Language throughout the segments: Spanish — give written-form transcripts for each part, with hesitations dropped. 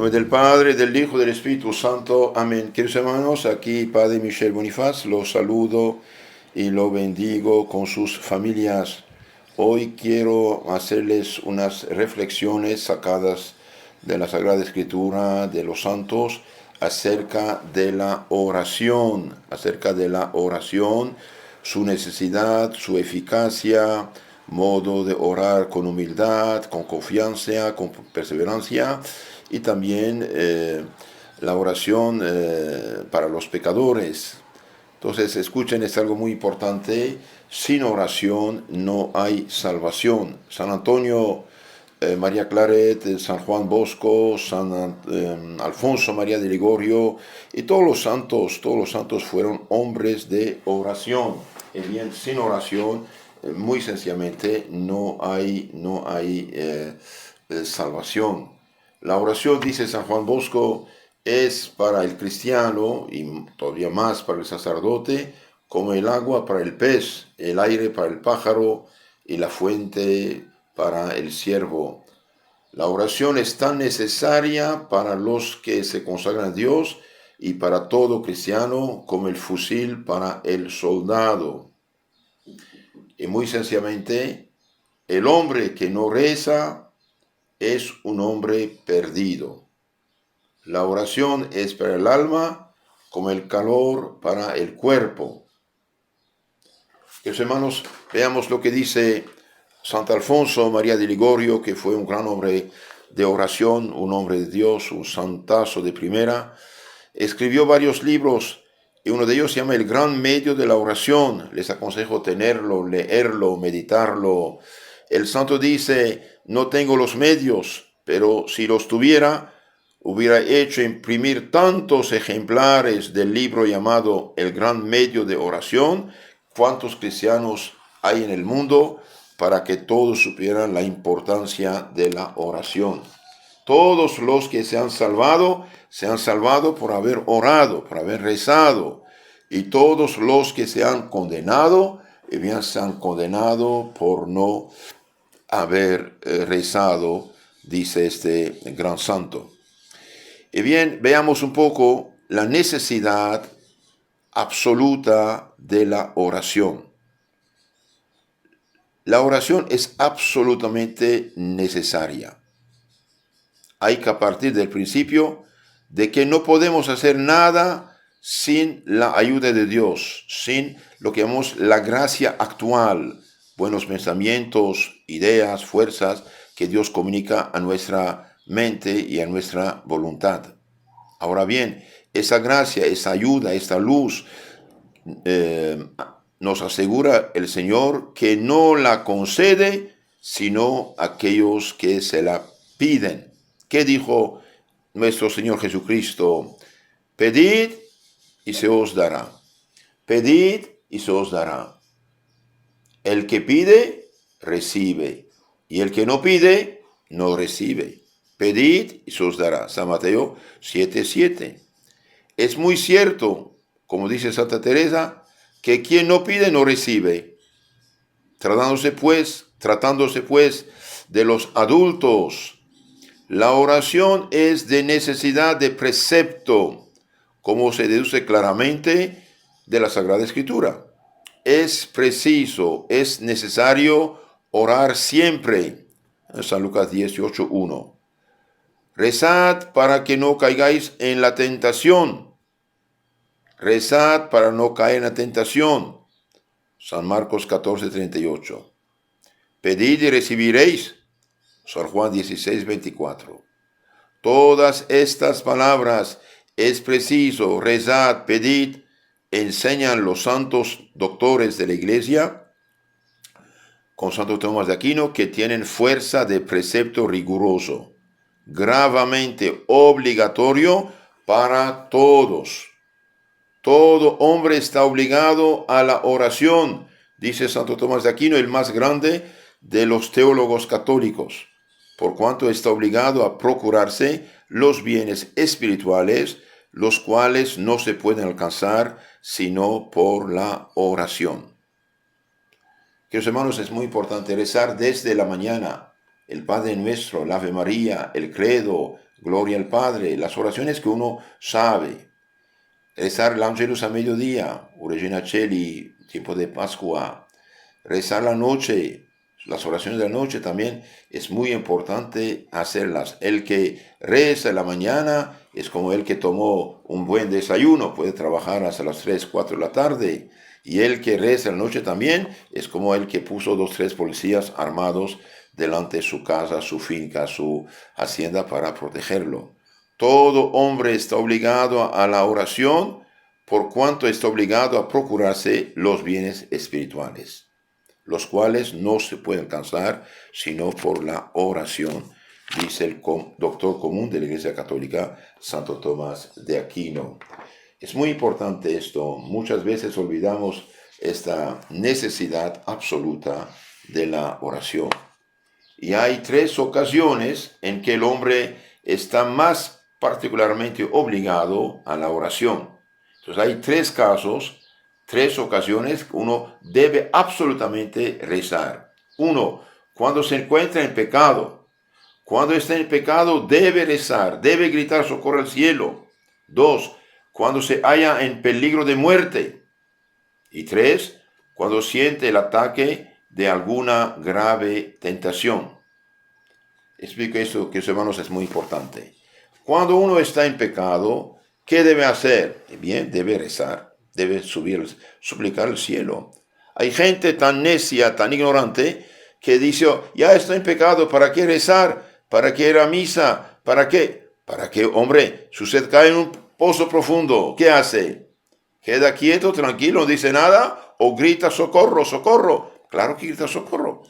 nombre del Padre, del Hijo, del Espíritu Santo. Amén. Queridos hermanos, aquí Padre Michel Bonifaz, los saludo y lo bendigo con sus familias. Hoy quiero hacerles unas reflexiones sacadas de la Sagrada Escritura, de los santos, acerca de la oración, su necesidad, su eficacia, modo de orar con humildad, con confianza, con perseverancia, y también la oración para los pecadores. Entonces, escuchen, es algo muy importante. Sin oración no hay salvación. San Antonio María Claret, San Juan Bosco, San Alfonso María de Ligorio y todos los santos fueron hombres de oración. Y bien, sin oración, muy sencillamente, no hay salvación. La oración, dice San Juan Bosco, es para el cristiano y todavía más para el sacerdote, como el agua para el pez, el aire para el pájaro y la fuente para el ciervo. La oración es tan necesaria para los que se consagran a Dios y para todo cristiano como el fusil para el soldado. Y muy sencillamente, el hombre que no reza es un hombre perdido. La oración es para el alma como el calor para el cuerpo. Queridos hermanos, veamos lo que dice Sant Alfonso María de Ligorio, que fue un gran hombre de oración, un hombre de Dios, un santazo de primera. Escribió varios libros y uno de ellos se llama El Gran Medio de la Oración. Les aconsejo tenerlo, leerlo, meditarlo. El santo dice: no tengo los medios, pero si los tuviera, hubiera hecho imprimir tantos ejemplares del libro llamado El Gran Medio de Oración, cuantos cristianos hay en el mundo, para que todos supieran la importancia de la oración. Todos los que se han salvado por haber orado, por haber rezado. Y todos los que se han condenado, bien se han condenado por no haber rezado, dice este gran santo. Y bien, veamos un poco la necesidad absoluta de la oración. La oración es absolutamente necesaria. Hay que partir del principio de que no podemos hacer nada sin la ayuda de Dios, sin lo que llamamos la gracia actual, buenos pensamientos, ideas, fuerzas que Dios comunica a nuestra mente y a nuestra voluntad. Ahora bien, esa gracia, esa ayuda, esta luz, nos asegura el Señor que no la concede, sino aquellos que se la piden. ¿Qué dijo nuestro Señor Jesucristo? Pedid y se os dará. Pedid y se os dará. El que pide, recibe. Y el que no pide, no recibe. Pedid y se os dará. San Mateo 7:7. Es muy cierto, como dice Santa Teresa, que quien no pide no recibe. Tratándose pues de los adultos, la oración es de necesidad de precepto, como se deduce claramente de la Sagrada Escritura. Es preciso, es necesario orar siempre. San Lucas 18:1. Rezad para que no caigáis en la tentación. Rezad para no caer en la tentación. San Marcos 14:38. Pedid y recibiréis. San Juan 16:24. Todas estas palabras, es preciso, rezad, pedid, enseñan los santos doctores de la Iglesia, con Santo Tomás de Aquino, que tienen fuerza de precepto riguroso, gravemente obligatorio para todos. Todo hombre está obligado a la oración, dice Santo Tomás de Aquino, el más grande de los teólogos católicos, por cuanto está obligado a procurarse los bienes espirituales, los cuales no se pueden alcanzar sino por la oración. Queridos hermanos, es muy importante rezar desde la mañana el Padre Nuestro, el Ave María, el Credo, gloria al Padre, las oraciones que uno sabe, rezar el Ángelus a mediodía, o Regina Cheli, tiempo de Pascua, rezar la noche, las oraciones de la noche también es muy importante hacerlas. El que reza en la mañana es como el que tomó un buen desayuno, puede trabajar hasta las 3, 4 de la tarde. Y el que reza en la noche también es como el que puso 2, 3 policías armados delante de su casa, su finca, su hacienda para protegerlo. Todo hombre está obligado a la oración por cuanto está obligado a procurarse los bienes espirituales, los cuales no se pueden alcanzar sino por la oración, dice el doctor común de la Iglesia Católica, Santo Tomás de Aquino. Es muy importante esto. Muchas veces olvidamos esta necesidad absoluta de la oración. Y hay 3 ocasiones en que el hombre está más particularmente obligado a la oración. Entonces hay 3 casos, 3 ocasiones que uno debe absolutamente rezar. 1, cuando se encuentra en pecado. Cuando está en pecado debe rezar, debe gritar socorro al cielo. 2, cuando se halla en peligro de muerte. Y 3, cuando siente el ataque de alguna grave tentación. Explico esto, que hermanos, es muy importante. Cuando uno está en pecado, ¿qué debe hacer? Bien, debe rezar, debe suplicar al cielo. Hay gente tan necia, tan ignorante, que dice, ya estoy en pecado, ¿para qué rezar? ¿Para qué ir a misa? ¿Para qué? Para que, hombre, si usted cae en un pozo profundo, ¿qué hace? ¿Queda quieto, tranquilo, no dice nada? ¿O grita socorro, socorro? Claro que grita socorro.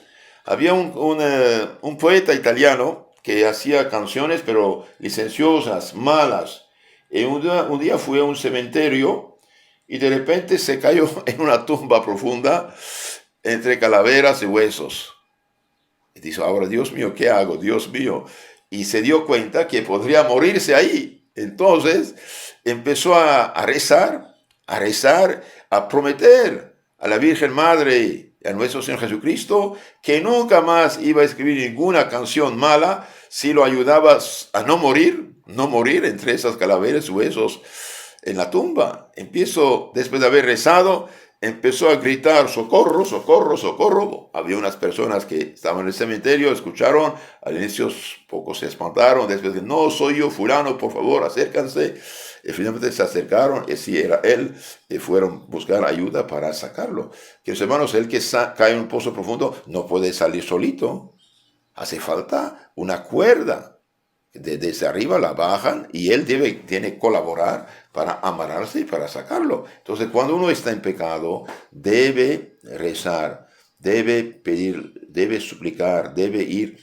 Había un poeta italiano que hacía canciones, pero licenciosas, malas. Y un día fui a un cementerio y de repente se cayó en una tumba profunda entre calaveras y huesos. Y dijo, ahora, Dios mío, ¿qué hago? Dios mío. Y se dio cuenta que podría morirse ahí. Entonces empezó a rezar, a prometer a la Virgen Madre y a nuestro Señor Jesucristo que nunca más iba a escribir ninguna canción mala si lo ayudaba a no morir entre esas calaveras y huesos en la tumba. Después de haber rezado, empezó a gritar, socorro, socorro, socorro. Había unas personas que estaban en el cementerio, escucharon, al inicio pocos se espantaron, después de, no, soy yo, fulano, por favor, acércanse. Y finalmente se acercaron, y si era él, y fueron a buscar ayuda para sacarlo. Queridos hermanos, el que cae en un pozo profundo no puede salir solito. Hace falta una cuerda. Desde arriba la bajan y él tiene que colaborar para amarrarse y para sacarlo. Entonces, cuando uno está en pecado, debe rezar, debe pedir, debe suplicar, debe ir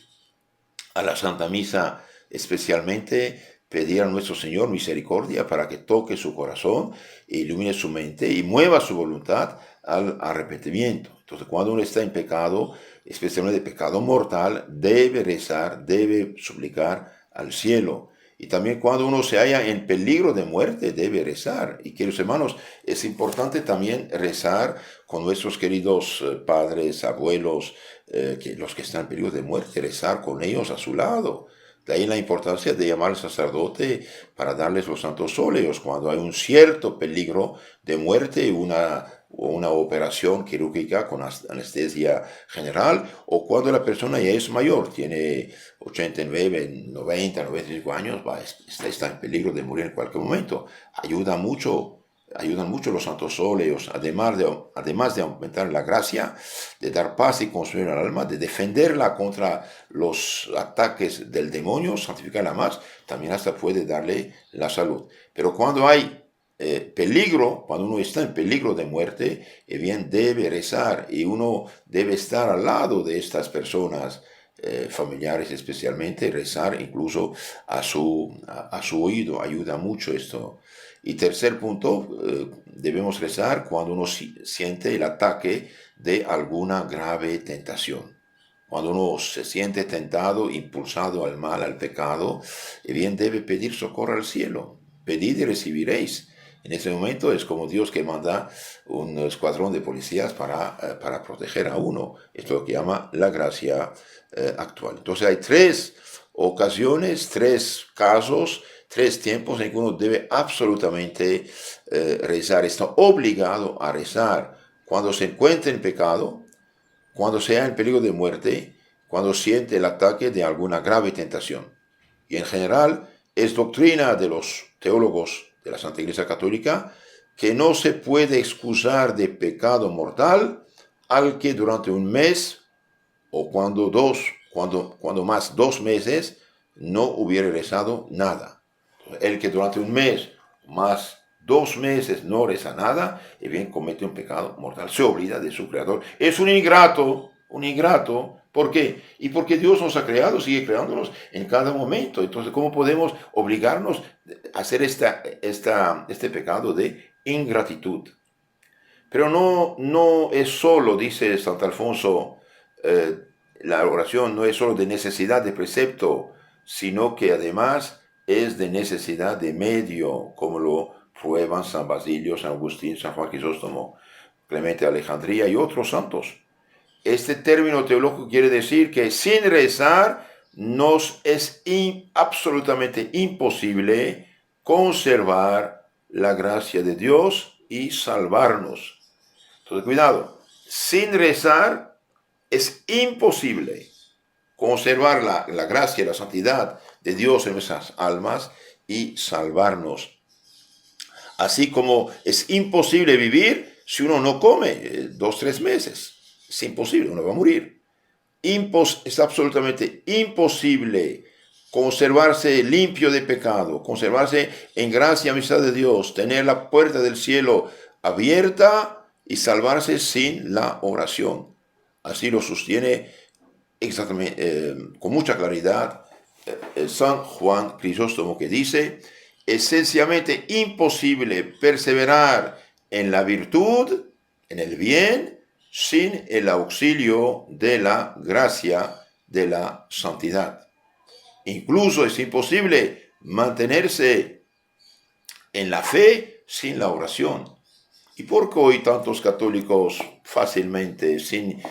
a la Santa Misa, especialmente pedir a nuestro Señor misericordia para que toque su corazón, ilumine su mente y mueva su voluntad al arrepentimiento. Entonces, cuando uno está en pecado, especialmente pecado mortal, debe rezar, debe suplicar al cielo. Y también cuando uno se halla en peligro de muerte, debe rezar. Y queridos hermanos, es importante también rezar con nuestros queridos padres, abuelos, los que están en peligro de muerte, rezar con ellos a su lado. De ahí la importancia de llamar al sacerdote para darles los santos óleos cuando hay un cierto peligro de muerte, una operación quirúrgica con anestesia general, o cuando la persona ya es mayor, tiene 89, 90, 95 años, está en peligro de morir en cualquier momento. Ayudan mucho los santos óleos, además de aumentar la gracia, de dar paz y consuelo al alma, de defenderla contra los ataques del demonio, santificarla más, también hasta puede darle la salud. Pero cuando hay peligro, cuando uno está en peligro de muerte, bien debe rezar y uno debe estar al lado de estas personas, familiares especialmente, rezar incluso a su oído, ayuda mucho esto. Y tercer punto, debemos rezar cuando uno siente el ataque de alguna grave tentación. Cuando uno se siente tentado, impulsado al mal, al pecado, bien debe pedir socorro al cielo. Pedid y recibiréis. En ese momento es como Dios que manda un escuadrón de policías para proteger a uno. Esto es lo que llama la gracia actual. Entonces hay 3 ocasiones, 3 casos, 3 tiempos en que uno debe absolutamente rezar. Está obligado a rezar cuando se encuentre en pecado, cuando sea en peligro de muerte, cuando siente el ataque de alguna grave tentación. Y en general es doctrina de los teólogos de la Santa Iglesia Católica que no se puede excusar de pecado mortal al que durante un mes o cuando más 2 meses no hubiera rezado nada. El que durante un mes más 2 meses no reza nada, y bien comete un pecado mortal, se olvida de su creador. Es un ingrato. ¿Por qué? Y porque Dios nos ha creado, sigue creándonos en cada momento. Entonces, ¿cómo podemos obligarnos a hacer este pecado de ingratitud? Pero no es solo, dice Santo Alfonso, la oración no es solo de necesidad de precepto, sino que además es de necesidad de medio, como lo prueban San Basilio, San Agustín, San Juan Crisóstomo, Clemente de Alejandría y otros santos. Este término teológico quiere decir que sin rezar nos es absolutamente imposible conservar la gracia de Dios y salvarnos. Entonces, cuidado, sin rezar es imposible conservar la gracia y la santidad de Dios en nuestras almas y salvarnos. Así como es imposible vivir si uno no come 2, 3 meses. Es imposible, uno va a morir. Es absolutamente imposible conservarse limpio de pecado, conservarse en gracia y amistad de Dios, tener la puerta del cielo abierta y salvarse sin la oración. Así lo sostiene exactamente, con mucha claridad San Juan Crisóstomo, que dice: esencialmente imposible perseverar en la virtud, en el bien, sin el auxilio de la gracia de la santidad. Incluso es imposible mantenerse en la fe sin la oración. ¿Y por qué hoy tantos católicos fácilmente, sin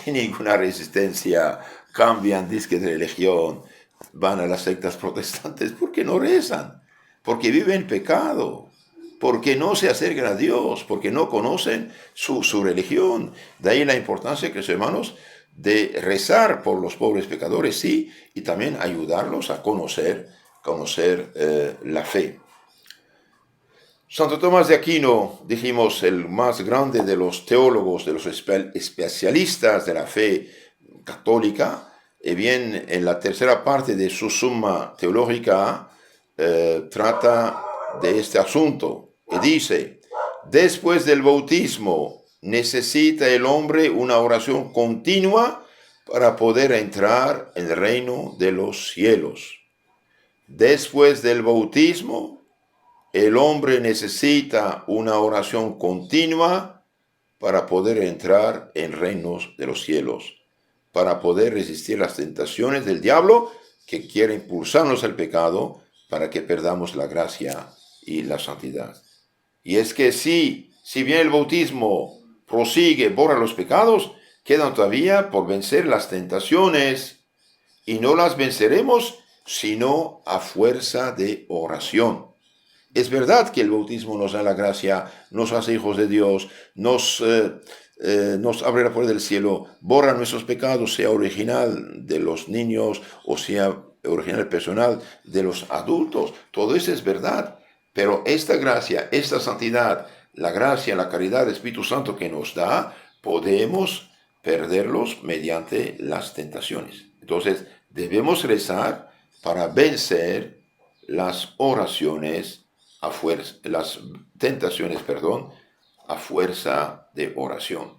ninguna resistencia, cambian disque de religión, van a las sectas protestantes? Porque no rezan, porque viven pecado, porque no se acercan a Dios, porque no conocen su religión. De ahí la importancia, queridos hermanos, de rezar por los pobres pecadores, sí, y también ayudarlos a conocer la fe. Santo Tomás de Aquino, dijimos, el más grande de los teólogos, de los especialistas de la fe católica, y bien, en la tercera parte de su Summa Theologica trata de este asunto y dice: después del bautismo necesita el hombre una oración continua para poder entrar en el reino de los cielos. Después del bautismo, el hombre necesita una oración continua para poder entrar en reinos de los cielos, para poder resistir las tentaciones del diablo que quiere impulsarnos al pecado para que perdamos la gracia y la santidad. Y es que si bien el bautismo prosigue, borra los pecados, quedan todavía por vencer las tentaciones, y no las venceremos sino a fuerza de oración. Es verdad que el bautismo nos da la gracia, nos hace hijos de Dios, nos abre la puerta del cielo, borra nuestros pecados, sea original de los niños o sea original personal de los adultos. Todo eso es verdad, pero esta gracia, esta santidad, la gracia, la caridad del Espíritu Santo que nos da, podemos perderlos mediante las tentaciones. Entonces, debemos rezar para vencer las tentaciones, a fuerza de oración.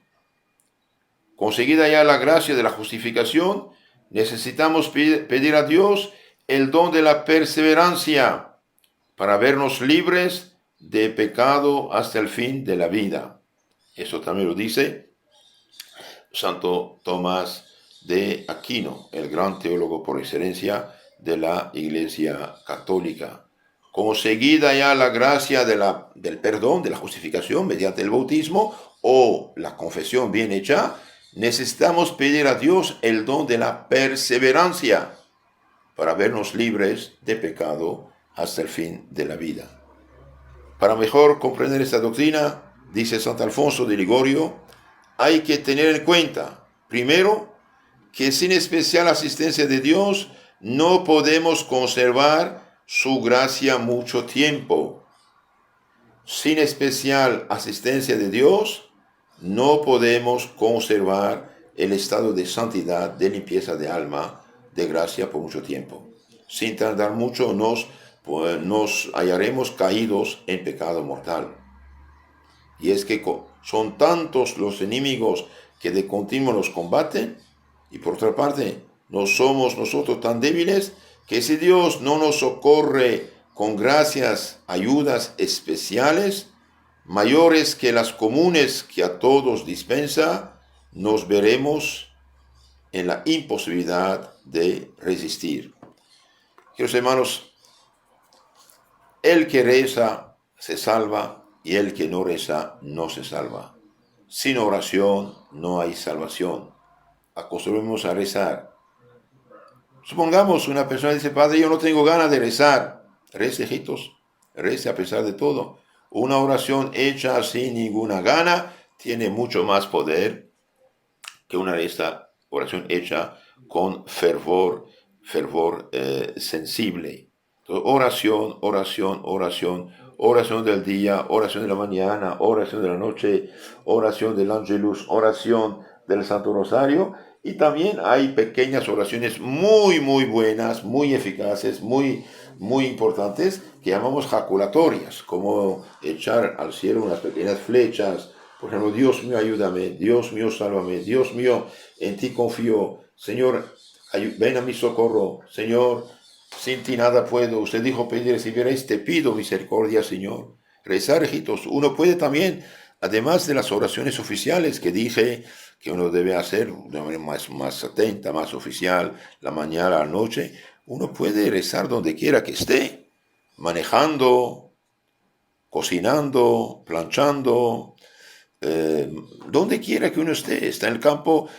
Conseguida ya la gracia de la justificación, necesitamos pedir a Dios el don de la perseverancia para vernos libres de pecado hasta el fin de la vida. Eso también lo dice Santo Tomás de Aquino, el gran teólogo por excelencia de la Iglesia Católica. Conseguida ya la gracia del perdón, de la justificación mediante el bautismo o la confesión bien hecha, necesitamos pedir a Dios el don de la perseverancia para vernos libres de pecado hasta el fin de la vida. Para mejor comprender esta doctrina, dice Santo Alfonso de Ligorio, hay que tener en cuenta, primero, que sin especial asistencia de Dios no podemos conservar su gracia mucho tiempo. Sin especial asistencia de Dios no podemos conservar el estado de santidad, de limpieza de alma, de gracia por mucho tiempo. Sin tardar mucho nos hallaremos caídos en pecado mortal. Y es que son tantos los enemigos que de continuo nos combaten, y por otra parte, no somos nosotros tan débiles que si Dios no nos socorre con gracias, ayudas especiales, mayores que las comunes que a todos dispensa, nos veremos en la imposibilidad de resistir. Queridos hermanos, el que reza se salva y el que no reza no se salva. Sin oración no hay salvación. Acostumbremos a rezar. Supongamos una persona dice, Padre, yo no tengo ganas de rezar. Rece, hijitos, rece a pesar de todo. Una oración hecha sin ninguna gana tiene mucho más poder que una oración hecha con fervor sensible. Entonces, oración del día, oración de la mañana, oración de la noche, oración del Angelus, oración del Santo Rosario. Y también hay pequeñas oraciones muy buenas, muy eficaces, muy importantes, que llamamos jaculatorias, como echar al cielo unas pequeñas flechas. Por ejemplo, Dios mío, ayúdame, Dios mío, sálvame, Dios mío, en ti confío, Señor, ven a mi socorro, Señor, sin ti nada puedo. Usted dijo pedir y recibiréis, te pido misericordia, Señor. Rezar, hijitos, uno puede también, además de las oraciones oficiales que dije que uno debe hacer de manera más atenta, más oficial, la mañana, la noche, uno puede rezar donde quiera que esté, manejando, cocinando, planchando, donde quiera que uno esté, está en el campo,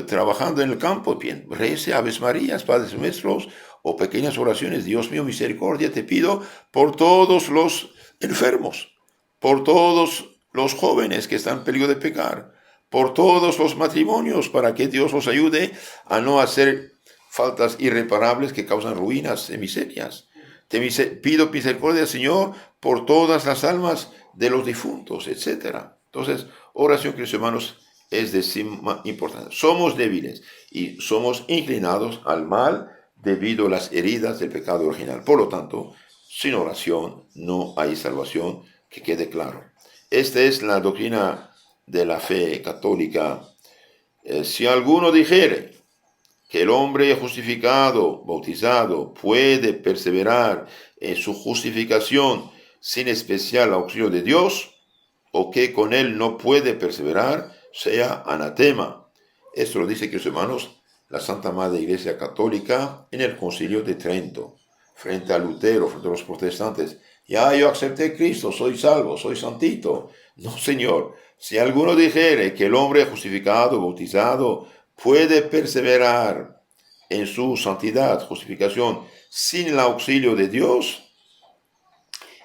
trabajando en el campo, bien, rece Aves Marías, Padres Nuestros, o pequeñas oraciones. Dios mío, misericordia, te pido por todos los enfermos, por todos los jóvenes que están en peligro de pecar, por todos los matrimonios, para que Dios los ayude a no hacer faltas irreparables que causan ruinas y miserias. Pido misericordia, Señor, por todas las almas de los difuntos, etc. Entonces, oración, queridos hermanos, es de suma importancia. Somos débiles y somos inclinados al mal debido a las heridas del pecado original. Por lo tanto, sin oración no hay salvación, que quede claro. Esta es la doctrina de la fe católica. Si alguno dijere que el hombre justificado, bautizado, puede perseverar en su justificación sin especial auxilio de Dios, o que con él no puede perseverar, sea anatema. Esto lo dice, queridos hermanos, la Santa Madre Iglesia Católica en el Concilio de Trento, frente a Lutero, frente a los protestantes. Ya yo acepté a Cristo, soy salvo, soy santito. No, Señor. Si alguno dijere que el hombre justificado, bautizado, puede perseverar en su santidad, justificación, sin el auxilio de Dios,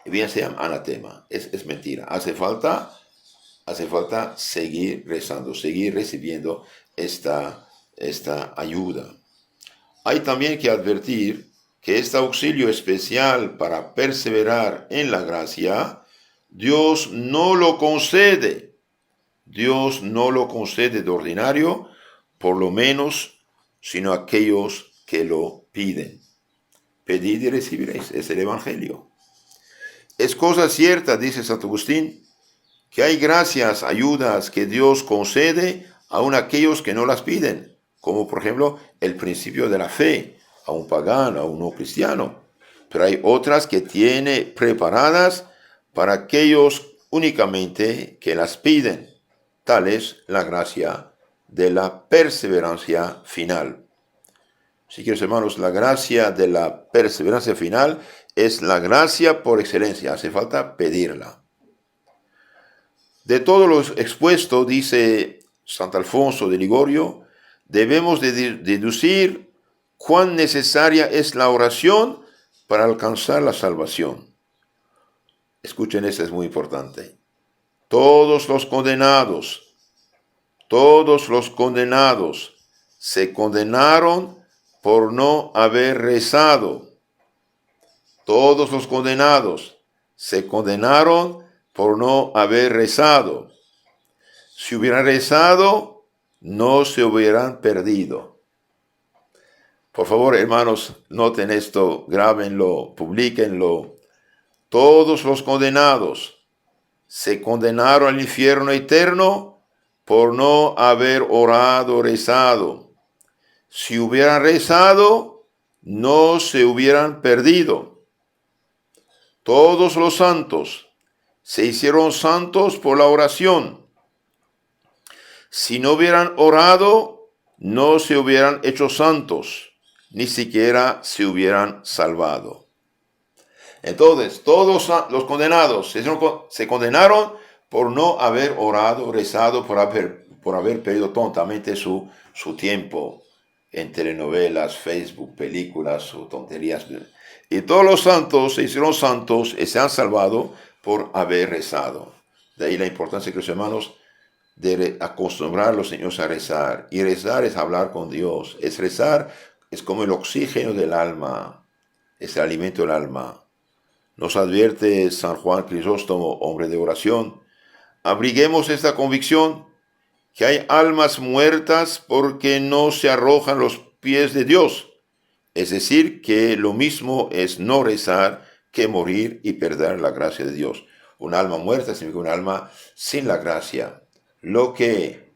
bien sea anatema. Es mentira. Hace falta seguir rezando, seguir recibiendo esta ayuda. Hay también que advertir que este auxilio especial para perseverar en la gracia, Dios no lo concede. Dios no lo concede de ordinario, por lo menos, sino a aquellos que lo piden. Pedid y recibiréis, es el Evangelio. Es cosa cierta, dice Santo Agustín, que hay gracias, ayudas que Dios concede aun a aquellos que no las piden, como por ejemplo el principio de la fe, a un pagano, a un no cristiano. Pero hay otras que tiene preparadas para aquellos únicamente que las piden. Tal es la gracia de la perseverancia final. Sí, queridos hermanos, la gracia de la perseverancia final es la gracia por excelencia. Hace falta pedirla. De todo lo expuesto, dice Santo Alfonso de Ligorio, debemos deducir cuán necesaria es la oración para alcanzar la salvación. Escuchen, esto es muy importante. Todos los condenados se condenaron por no haber rezado. Todos los condenados se condenaron por no haber rezado. Si hubieran rezado, no se hubieran perdido. Por favor, hermanos, noten esto, grábenlo, publíquenlo. Todos los condenados se condenaron al infierno eterno por no haber orado, rezado. Si hubieran rezado, no se hubieran perdido. Todos los santos se hicieron santos por la oración. Si no hubieran orado, no se hubieran hecho santos, ni siquiera se hubieran salvado. Entonces, todos los condenados se condenaron por no haber orado, rezado, por haber perdido tontamente su tiempo en telenovelas, Facebook, películas o tonterías. Y todos los santos se hicieron santos y se han salvado por haber rezado. De ahí la importancia, que los hermanos, de acostumbrar a los niños a rezar. Y rezar es hablar con Dios. Rezar es como el oxígeno del alma, es el alimento del alma. Nos advierte San Juan Crisóstomo, hombre de oración: abriguemos esta convicción, que hay almas muertas porque no se arrojan a los pies de Dios. Es decir, que lo mismo es no rezar que morir y perder la gracia de Dios. Un alma muerta significa un alma sin la gracia. Lo que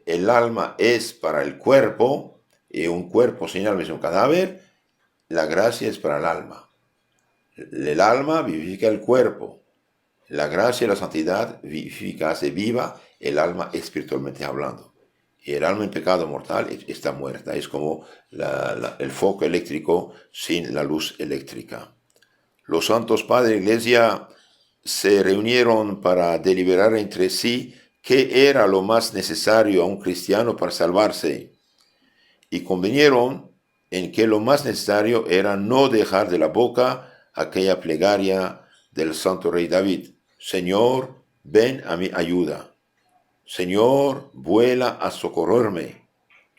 el alma es para el cuerpo, y un cuerpo sin alma es un cadáver, la gracia es para el alma. El alma vivifica el cuerpo. La gracia y la santidad vivifica, hace viva el alma espiritualmente hablando. Y el alma en pecado mortal está muerta. Es como el foco eléctrico sin la luz eléctrica. Los santos padres de la Iglesia se reunieron para deliberar entre sí qué era lo más necesario a un cristiano para salvarse. Y convinieron en que lo más necesario era no dejar de la boca aquella plegaria del santo rey David: Señor, ven a mi ayuda. Señor, vuela a socorrerme,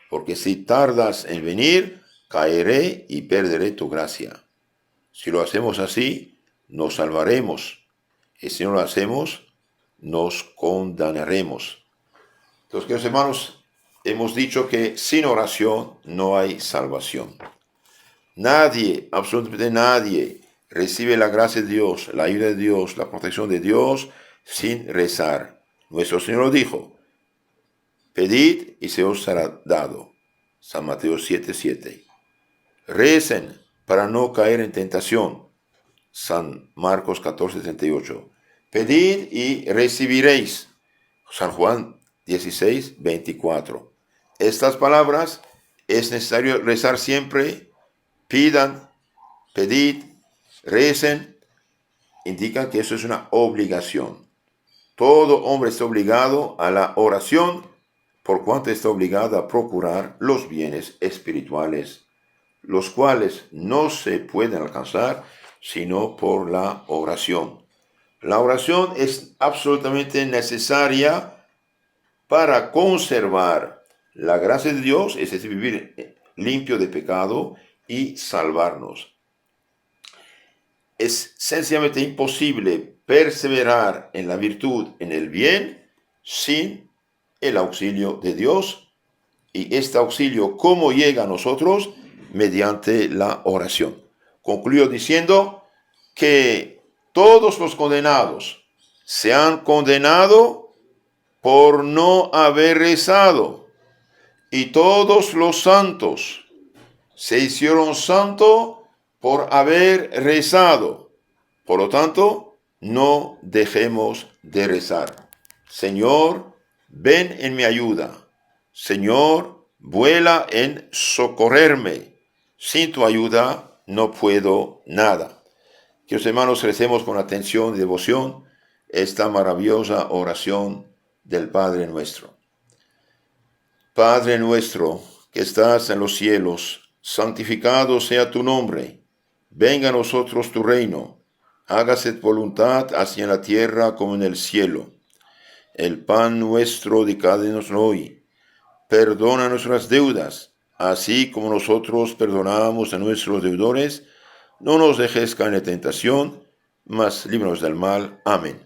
porque si tardas en venir, caeré y perderé tu gracia. Si lo hacemos así, nos salvaremos, y si no lo hacemos, nos condenaremos. Entonces, queridos hermanos, hemos dicho que sin oración no hay salvación. Nadie, absolutamente nadie, recibe la gracia de Dios, la ayuda de Dios, la protección de Dios sin rezar. Nuestro Señor lo dijo: pedid y se os será dado. San Mateo 7:7. Recen para no caer en tentación. San Marcos 14:38. Pedid y recibiréis. San Juan 16:24. Estas palabras es necesario rezar siempre. Pidan, pedid, recen, indican que eso es una obligación. Todo hombre está obligado a la oración, por cuanto está obligado a procurar los bienes espirituales, los cuales no se pueden alcanzar sino por la oración. La oración es absolutamente necesaria para conservar la gracia de Dios, es decir, vivir limpio de pecado y salvarnos. Es sencillamente imposible perseverar en la virtud, en el bien, sin el auxilio de Dios. Y este auxilio, ¿cómo llega a nosotros? Mediante la oración. Concluyo diciendo que todos los condenados se han condenado por no haber rezado, y todos los santos se hicieron santos por haber rezado. Por lo tanto, no dejemos de rezar. Señor, ven en mi ayuda. Señor, vuela en socorrerme. Sin tu ayuda no puedo nada. Queridos hermanos, recemos con atención y devoción esta maravillosa oración del Padre nuestro. Padre nuestro, que estás en los cielos, santificado sea tu nombre. Venga a nosotros tu reino. Hágase tu voluntad así en la tierra como en el cielo. El pan nuestro de cada día nos hoy. Perdona nuestras deudas, así como nosotros perdonamos a nuestros deudores. No nos dejes caer en tentación, mas líbranos del mal. Amén.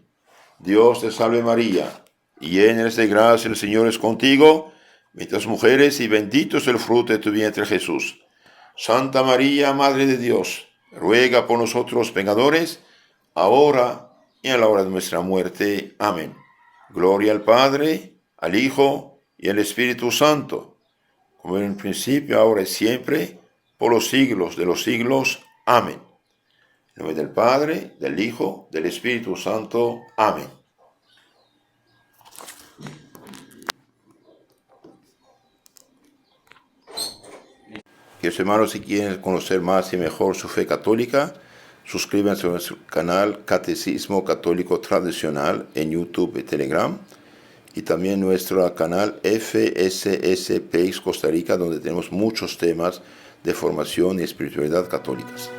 Dios te salve María, llena eres de gracia, el Señor es contigo, bendita las mujeres y bendito es el fruto de tu vientre Jesús. Santa María, Madre de Dios, ruega por nosotros pecadores, ahora y en la hora de nuestra muerte. Amén. Gloria al Padre, al Hijo y al Espíritu Santo, como en el principio, ahora y siempre, por los siglos de los siglos. Amén. En nombre del Padre, del Hijo, del Espíritu Santo. Amén. Queridos hermanos, si quieren conocer más y mejor su fe católica, suscríbanse a nuestro canal Catecismo Católico Tradicional en YouTube y Telegram, y también nuestro canal FSS Pace Costa Rica, donde tenemos muchos temas de formación y espiritualidad católicas.